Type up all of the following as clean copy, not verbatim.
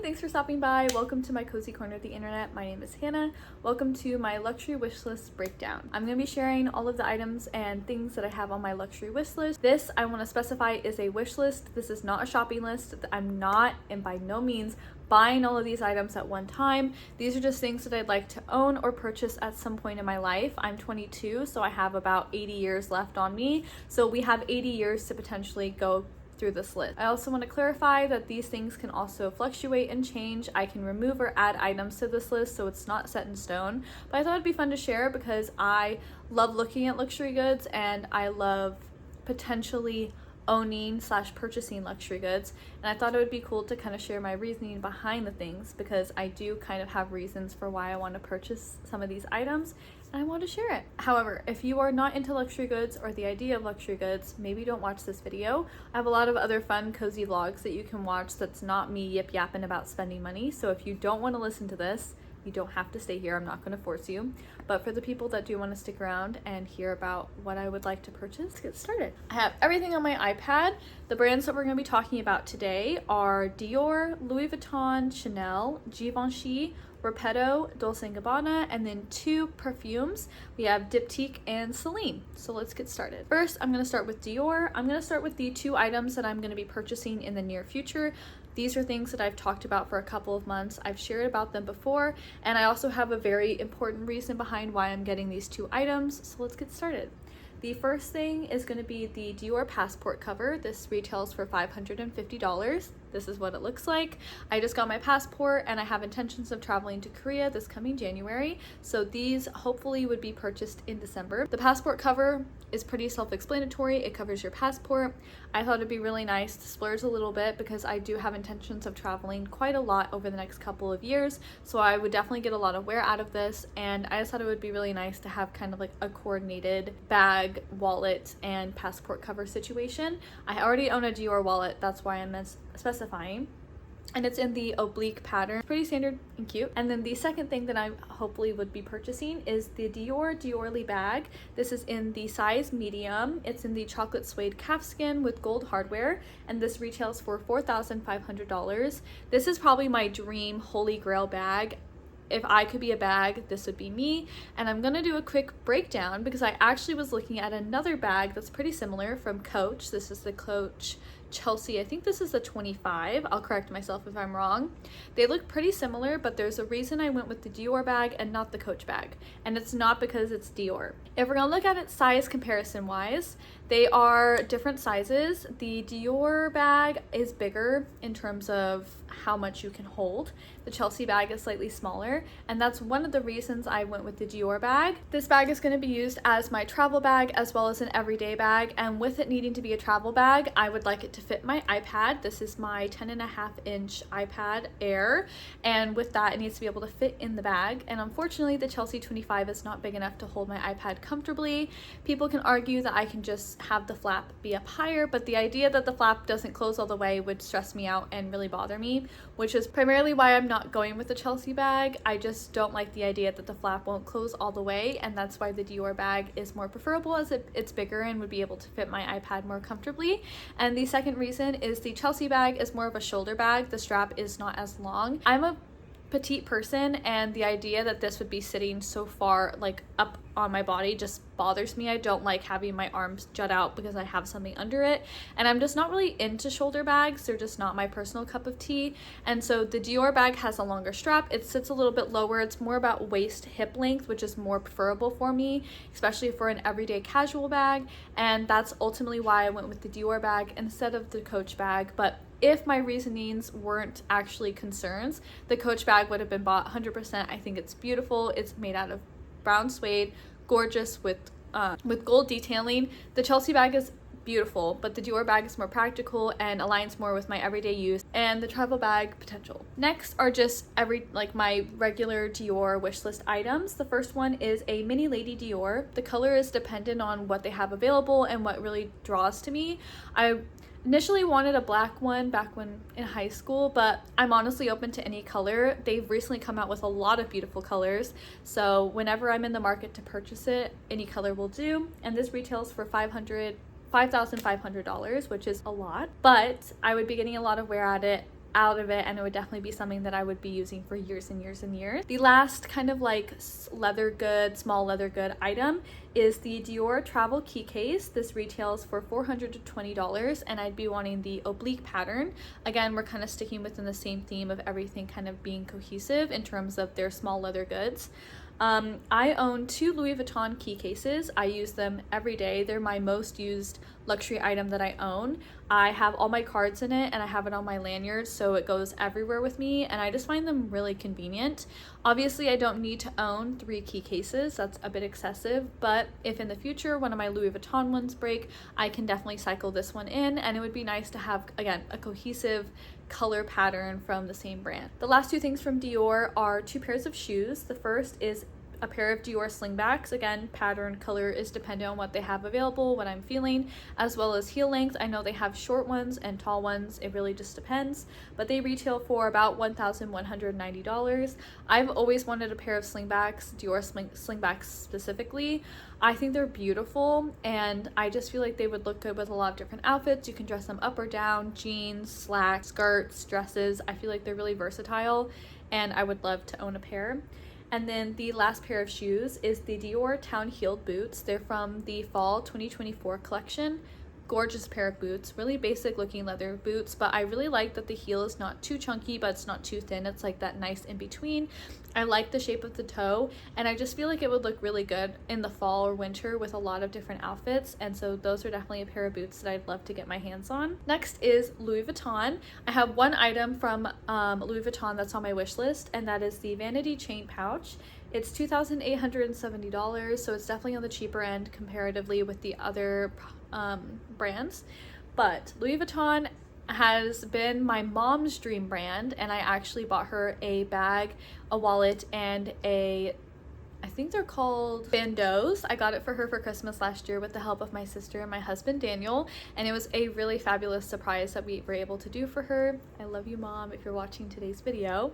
thanks for stopping by. Welcome to my cozy corner of the internet. My name is Hannah. Welcome to my luxury wish list breakdown. I'm going to be sharing all of the items and things that I have on my luxury wish list. This, I want to specify, is a wish list. This is not a shopping list. I'm not, and by no means, buying all of these items at one time. These are just things that I'd like to own or purchase at some point in my life. I'm 22, so I have about 80 years left on me. So we have 80 years to potentially go through this list. I also want to clarify that these things can also fluctuate and change. I can remove or add items to this list, so it's not set in stone. But I thought it'd be fun to share because I love looking at luxury goods and I love potentially owning / purchasing luxury goods, and I thought it would be cool to kind of share my reasoning behind the things because I do kind of have reasons for why I want to purchase some of these items and I want to share it. However, if you are not into luxury goods or the idea of luxury goods, maybe don't watch this video. I have a lot of other fun cozy vlogs that you can watch that's not me yip yapping about spending money, so if you don't want to listen to this, you don't have to stay here. I'm not going to force you. But for the people that do want to stick around and hear about what I would like to purchase, let's get started. I have everything on my iPad. The brands that we're going to be talking about today are Dior, Louis Vuitton, Chanel, Givenchy, Repetto, Dolce & Gabbana, and then 2 perfumes. We have Diptyque and Celine. So let's get started. First, I'm going to start with Dior. I'm going to start with the 2 items that I'm going to be purchasing in the near future. These are things that I've talked about for a couple of months. I've shared about them before, and I also have a very important reason behind why I'm getting these 2 items. So let's get started. The first thing is going to be the Dior passport cover. This retails for $550. This is what it looks like. I just got my passport and I have intentions of traveling to Korea this coming January, so these hopefully would be purchased in December. The passport cover is pretty self-explanatory. It covers your passport. I thought it'd be really nice to splurge a little bit because I do have intentions of traveling quite a lot over the next couple of years, so I would definitely get a lot of wear out of this, and I just thought it would be really nice to have kind of like a coordinated bag, wallet, and passport cover situation. I already own a Dior wallet, that's why I'm specifying, and it's in the oblique pattern. Pretty standard and cute. And then the second thing that I hopefully would be purchasing is the Diorly bag. This is in the size medium. It's in the chocolate suede calfskin with gold hardware, and this retails for $4,500. This is probably my dream holy grail bag. If I could be a bag, this would be me. And I'm gonna do a quick breakdown because I actually was looking at another bag that's pretty similar from Coach. This is the Coach Chelsea. I think this is a 25. I'll correct myself if I'm wrong. They look pretty similar, but there's a reason I went with the Dior bag and not the Coach bag. And it's not because it's Dior. If we're gonna look at it size comparison wise, they are different sizes. The Dior bag is bigger in terms of how much you can hold. The Chelsea bag is slightly smaller, and that's one of the reasons I went with the Dior bag. This bag is going to be used as my travel bag as well as an everyday bag, and with it needing to be a travel bag, I would like it to fit my iPad. This is my 10.5-inch iPad Air, and with that it needs to be able to fit in the bag, and unfortunately the Chelsea 25 is not big enough to hold my iPad comfortably. People can argue that I can just have the flap be up higher, but the idea that the flap doesn't close all the way would stress me out and really bother me, which is primarily why I'm not going with the Chelsea bag. I just don't like the idea that the flap won't close all the way, and that's why the Dior bag is more preferable as it's bigger and would be able to fit my iPad more comfortably. And the second reason is the Chelsea bag is more of a shoulder bag. The strap is not as long. I'm a petite person, and the idea that this would be sitting so far like up on my body just bothers me. I don't like having my arms jut out because I have something under it, and I'm just not really into shoulder bags. They're just not my personal cup of tea. And so the Dior bag has a longer strap. It sits a little bit lower. It's more about waist hip length, which is more preferable for me, especially for an everyday casual bag, and that's ultimately why I went with the Dior bag instead of the Coach bag. But if my reasonings weren't actually concerns, the Coach bag would have been bought 100%. I think it's beautiful. It's made out of brown suede, gorgeous with gold detailing. The Chelsea bag is beautiful, but the Dior bag is more practical and aligns more with my everyday use and the travel bag potential. Next are just my regular Dior wishlist items. The first one is a mini lady Dior. The color is dependent on what they have available and what really draws to me. I initially wanted a black one back when in high school, but I'm honestly open to any color. They've recently come out with a lot of beautiful colors, so whenever I'm in the market to purchase it, any color will do. And this retails for $5,500, which is a lot, but I would be getting a lot of wear out out of it, and it would definitely be something that I would be using for years and years and years. The last kind of like leather good, small leather good item is the Dior travel key case. This retails for $420, and I'd be wanting the oblique pattern. Again, we're kind of sticking within the same theme of everything kind of being cohesive in terms of their small leather goods. I own 2 Louis Vuitton key cases. I use them every day. They're my most used luxury item that I own. I have all my cards in it, and I have it on my lanyard, so it goes everywhere with me, and I just find them really convenient. Obviously, I don't need to own 3 key cases. That's a bit excessive, but if in the future one of my Louis Vuitton ones break, I can definitely cycle this one in, and it would be nice to have, again, a cohesive color pattern from the same brand. The last 2 things from Dior are 2 pairs of shoes. The first is a pair of Dior slingbacks. Again, pattern, color is dependent on what they have available, what I'm feeling, as well as heel length. I know they have short ones and tall ones. It really just depends, but they retail for about $1,190. I've always wanted a pair of slingbacks, Dior slingbacks specifically. I think they're beautiful, and I just feel like they would look good with a lot of different outfits. You can dress them up or down, jeans, slacks, skirts, dresses. I feel like they're really versatile, and I would love to own a pair. And then the last pair of shoes is the Dior Town Heeled boots. They're from the fall 2024 collection. Gorgeous pair of boots, really basic looking leather boots, but I really like that the heel is not too chunky, but it's not too thin. It's like that nice in between. I like the shape of the toe, and I just feel like it would look really good in the fall or winter with a lot of different outfits, and so those are definitely a pair of boots that I'd love to get my hands on. Next is Louis Vuitton. I have one item from Louis Vuitton that's on my wish list, and that is the vanity chain pouch. It's $2,870, so it's definitely on the cheaper end comparatively with the other brands, but Louis Vuitton has been my mom's dream brand, and I actually bought her a bag, a wallet, and I think they're called bandeaus. I got it for her for Christmas last year with the help of my sister and my husband Daniel, and it was a really fabulous surprise that we were able to do for her. I love you, Mom, if you're watching today's video.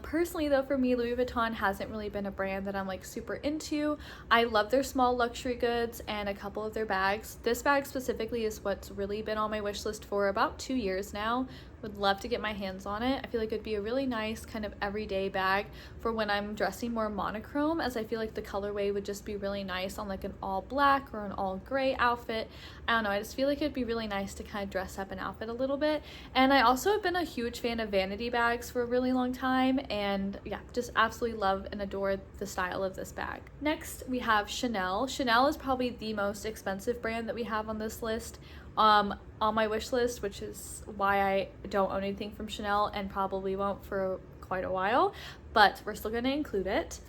Personally though, for me, Louis Vuitton hasn't really been a brand that I'm like super into. I love their small luxury goods and a couple of their bags. This bag specifically is what's really been on my wish list for about 2 years now. Would love to get my hands on it. I feel like it'd be a really nice kind of everyday bag for when I'm dressing more monochrome, as I feel like the colorway would just be really nice on like an all black or an all gray outfit. I don't know, I just feel like it'd be really nice to kind of dress up an outfit a little bit. And I also have been a huge fan of vanity bags for a really long time, and yeah, just absolutely love and adore the style of this bag. Next we have Chanel. Chanel is probably the most expensive brand that we have on this list. On my wish list, which is why I don't own anything from Chanel and probably won't for quite a while, but we're still going to include it.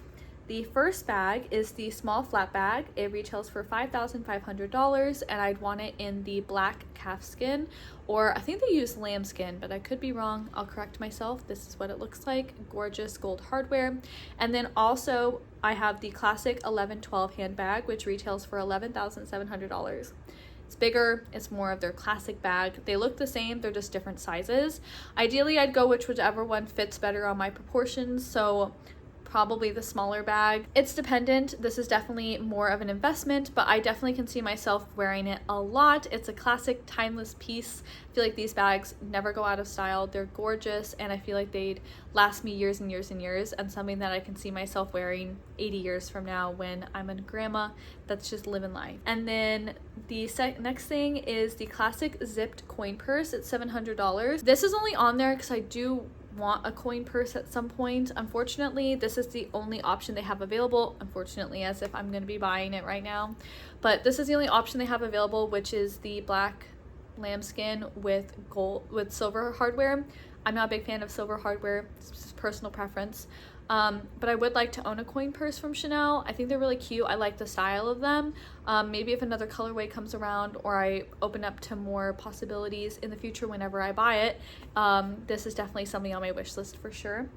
The first bag is the small flat bag. It retails for $5,500, and I'd want it in the black calfskin, or I think they use lambskin, but I could be wrong. I'll correct myself. This is what it looks like. Gorgeous gold hardware. And then also I have the classic 1112 handbag, which retails for $11,700. It's bigger, it's more of their classic bag. They look the same, they're just different sizes. Ideally, I'd go whichever one fits better on my proportions, so probably the smaller bag. It's dependent. This is definitely more of an investment, but I definitely can see myself wearing it a lot. It's a classic, timeless piece. I feel like these bags never go out of style. They're gorgeous, and I feel like they'd last me years and years and years, and something that I can see myself wearing 80 years from now when I'm a grandma that's just living life. And then the next thing is the classic zipped coin purse. It's $700. This is only on there because I do want a coin purse at some point. Unfortunately, this is the only option they have available. Unfortunately, as if I'm going to be buying it right now, but this is the only option they have available, which is the black lambskin with silver hardware. I'm not a big fan of silver hardware. It's just personal preference. But I would like to own a coin purse from Chanel. I think they're really cute. I like the style of them. Maybe if another colorway comes around, or I open up to more possibilities in the future whenever I buy it, this is definitely something on my wish list for sure.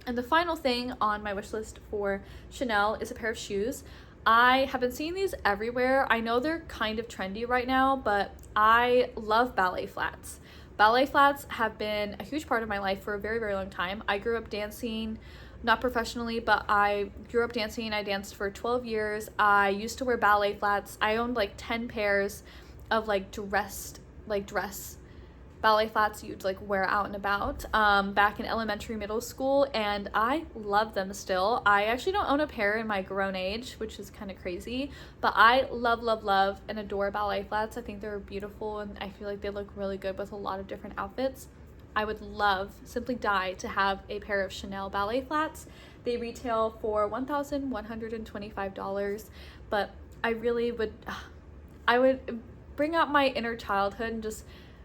And the final thing on my wish list for Chanel is a pair of shoes. I have been seeing these everywhere. I know they're kind of trendy right now, but I love ballet flats. Ballet flats have been a huge part of my life for a very, very long time. I grew up dancing, not professionally, but I grew up dancing. I danced for 12 years. I used to wear ballet flats. I owned like 10 pairs of dress ballet flats you'd like wear out and about back in elementary, middle school, and I love them still. I actually don't own a pair in my grown age, which is kind of crazy, but I love, love, love and adore ballet flats. I think they're beautiful and I feel like they look really good with a lot of different outfits. I would love, simply die to have a pair of Chanel ballet flats. They retail for $1,125, but I really would, I would bring out my inner childhood and just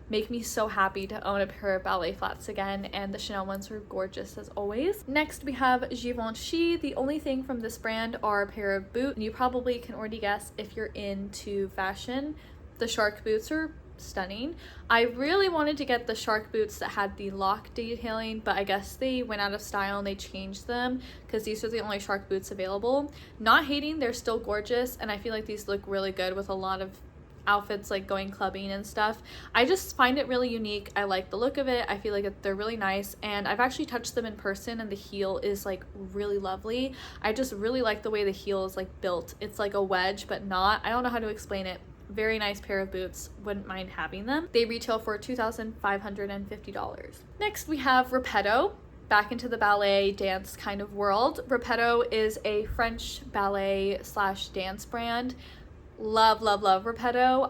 make me so happy to own a pair of ballet flats again, and the Chanel ones are gorgeous as always. Next we have Givenchy. The only thing from this brand are a pair of boots. You probably can already guess if you're into fashion. The shark boots are stunning. I really wanted to get the shark boots that had the lock detailing, but I guess they went out of style and they changed them because these are the only shark boots available. Not hating, they're still gorgeous, and I feel like these look really good with a lot of outfits like going clubbing and stuff. I just find it really unique. I like the look of it. I feel like they're really nice, and I've actually touched them in person and the heel is like really lovely. I just really like the way the heel is like built. It's like a wedge but not. I don't know how to explain it. Very nice pair of boots. Wouldn't mind having them. They retail for $2,550. Next we have Repetto. Back into the ballet dance kind of world. Repetto is a French ballet slash dance brand. Love, love, love Repetto.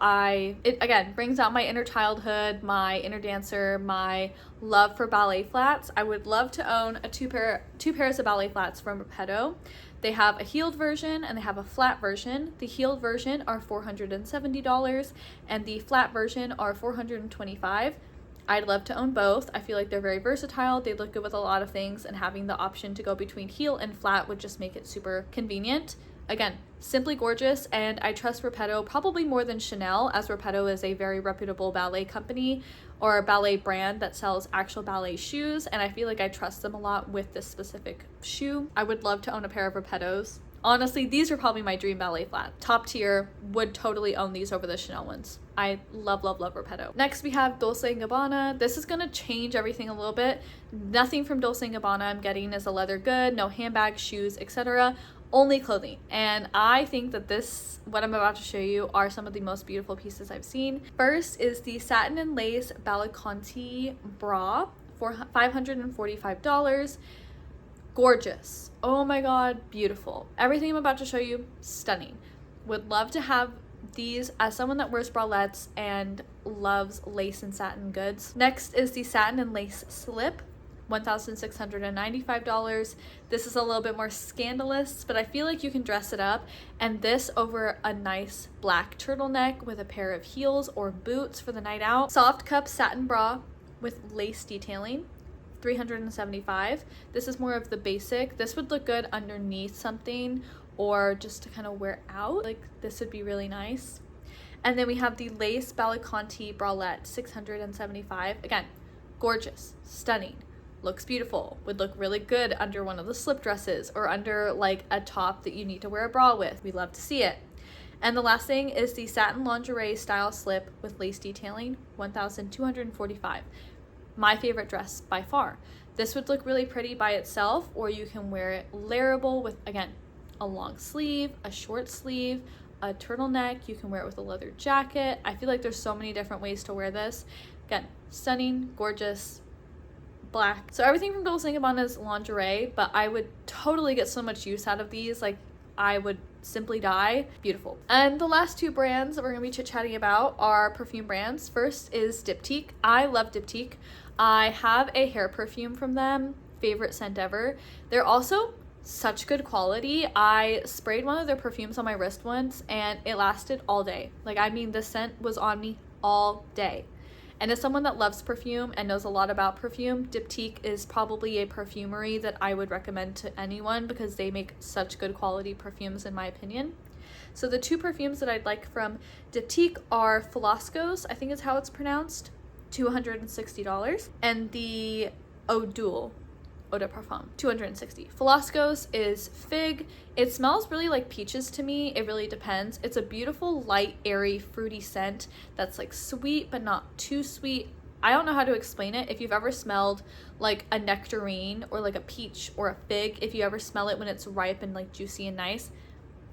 It again brings out my inner childhood, my inner dancer, my love for ballet flats. I would love to own two pairs of ballet flats from Repetto. They have a heeled version and they have a flat version. The heeled version are $470 and the flat version are $425. I'd love to own both. I feel like they're very versatile. They look good with a lot of things, and having the option to go between heel and flat would just make it super convenient. Again, simply gorgeous, and I trust Repetto probably more than Chanel, as Repetto is a very reputable ballet company or a ballet brand that sells actual ballet shoes, and I feel like I trust them a lot with this specific shoe. I would love to own a pair of Repettos. Honestly, these are probably my dream ballet flat. Top tier, would totally own these over the Chanel ones. I love, love, love Repetto. Next we have Dolce & Gabbana. This is gonna change everything a little bit. Nothing from Dolce & Gabbana I'm getting is a leather good, no handbags, shoes, etc. Only clothing, and I think that what I'm about to show you are some of the most beautiful pieces I've seen. First is the satin and lace Balaconte bra for $545. Gorgeous. Oh my god, beautiful. Everything I'm about to show you, stunning. Would love to have these as someone that wears bralettes and loves lace and satin goods. Next is the satin and lace slip, $1,695. This is a little bit more scandalous, but I feel like you can dress it up, and this over a nice black turtleneck with a pair of heels or boots for the night out. Soft cup satin bra with lace detailing, $375. This is more of the basic. This would look good underneath something or just to kind of wear out. Like, this would be really nice. And then we have the lace Balaconte bralette, $675. Again, gorgeous, stunning. Looks beautiful, would look really good under one of the slip dresses or under like a top that you need to wear a bra with. We love to see it. And the last thing is the satin lingerie style slip with lace detailing, $1,245. My favorite dress by far. This would look really pretty by itself, or you can wear it layerable with, again, a long sleeve, a short sleeve, a turtleneck. You can wear it with a leather jacket. I feel like there's so many different ways to wear this. Again, stunning, gorgeous, black. So everything from Dolce & Gabbana is lingerie, but I would totally get so much use out of these. Like, I would simply die. Beautiful. And the last two brands that we're gonna be chit-chatting about are perfume brands. First is Diptyque. I love Diptyque. I have a hair perfume from them, favorite scent ever. They're also such good quality. I sprayed one of their perfumes on my wrist once and it lasted all day. Like, I mean, the scent was on me all day. And as someone that loves perfume and knows a lot about perfume, Diptyque is probably a perfumery that I would recommend to anyone because they make such good quality perfumes in my opinion. So the two perfumes that I'd like from Diptyque are Filascos, I think is how it's pronounced, $260, and the Eau de Parfum, $260. Filascos is fig. It smells really like peaches to me. It really depends. It's a beautiful, light, airy, fruity scent that's like sweet but not too sweet. I don't know how to explain it. If you've ever smelled like a nectarine or like a peach or a fig, if you ever smell it when it's ripe and like juicy and nice,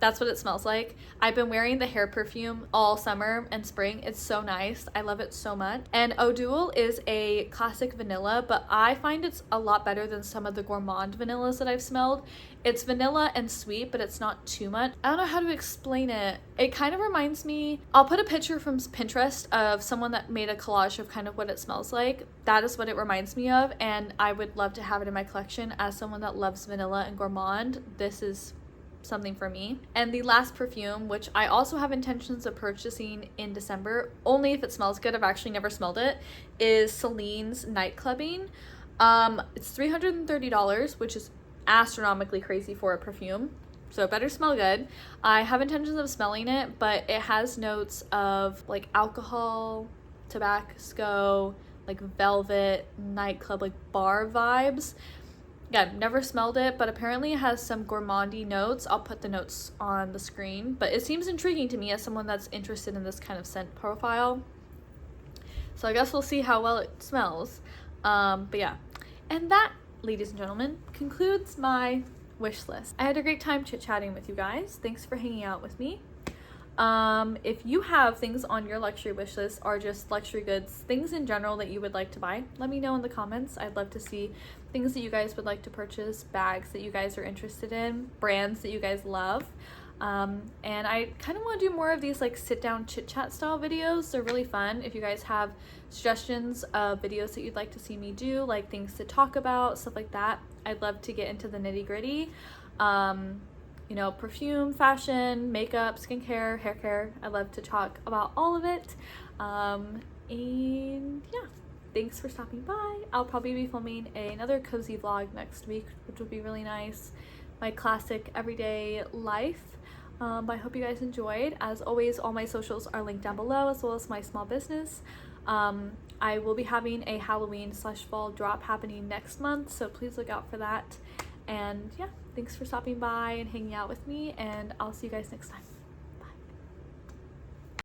That's what it smells like. I've been wearing the hair perfume all summer and spring. It's so nice. I love it so much. And Eau Duel is a classic vanilla, but I find it's a lot better than some of the gourmand vanillas that I've smelled. It's vanilla and sweet, but it's not too much. I don't know how to explain it. It kind of reminds me, I'll put a picture from Pinterest of someone that made a collage of kind of what it smells like. That is what it reminds me of, and I would love to have it in my collection. As someone that loves vanilla and gourmand, this is something for me. And the last perfume, which I also have intentions of purchasing in December, only if it smells good, I've actually never smelled it, is Celine's Night Clubbing. It's $330, which is astronomically crazy for a perfume, so it better smell good. I have intentions of smelling it, but it has notes of like alcohol, tobacco, like velvet, nightclub, like bar vibes. Again, never smelled it, but apparently it has some gourmandy notes. I'll put the notes on the screen, but it seems intriguing to me as someone that's interested in this kind of scent profile. So I guess we'll see how well it smells. But yeah, and that, ladies and gentlemen, concludes my wish list. I had a great time chit-chatting with you guys. Thanks for hanging out with me. If you have things on your luxury wish list, or just luxury goods, things in general that you would like to buy, let me know in the comments. I'd love to see things that you guys would like to purchase, bags that you guys are interested in, brands that you guys love. And I kind of want to do more of these like sit down chit chat style videos. They're really fun. If you guys have suggestions of videos that you'd like to see me do, like things to talk about, stuff like that, I'd love to get into the nitty gritty. You know, perfume, fashion, makeup, skincare, hair care. I love to talk about all of it. And yeah, thanks for stopping by. I'll probably be filming another cozy vlog next week, which will be really nice. My classic everyday life. But I hope you guys enjoyed. As always, all my socials are linked down below, as well as my small business. I will be having a Halloween/fall drop happening next month, so please look out for that. And yeah, thanks for stopping by and hanging out with me, and I'll see you guys next time.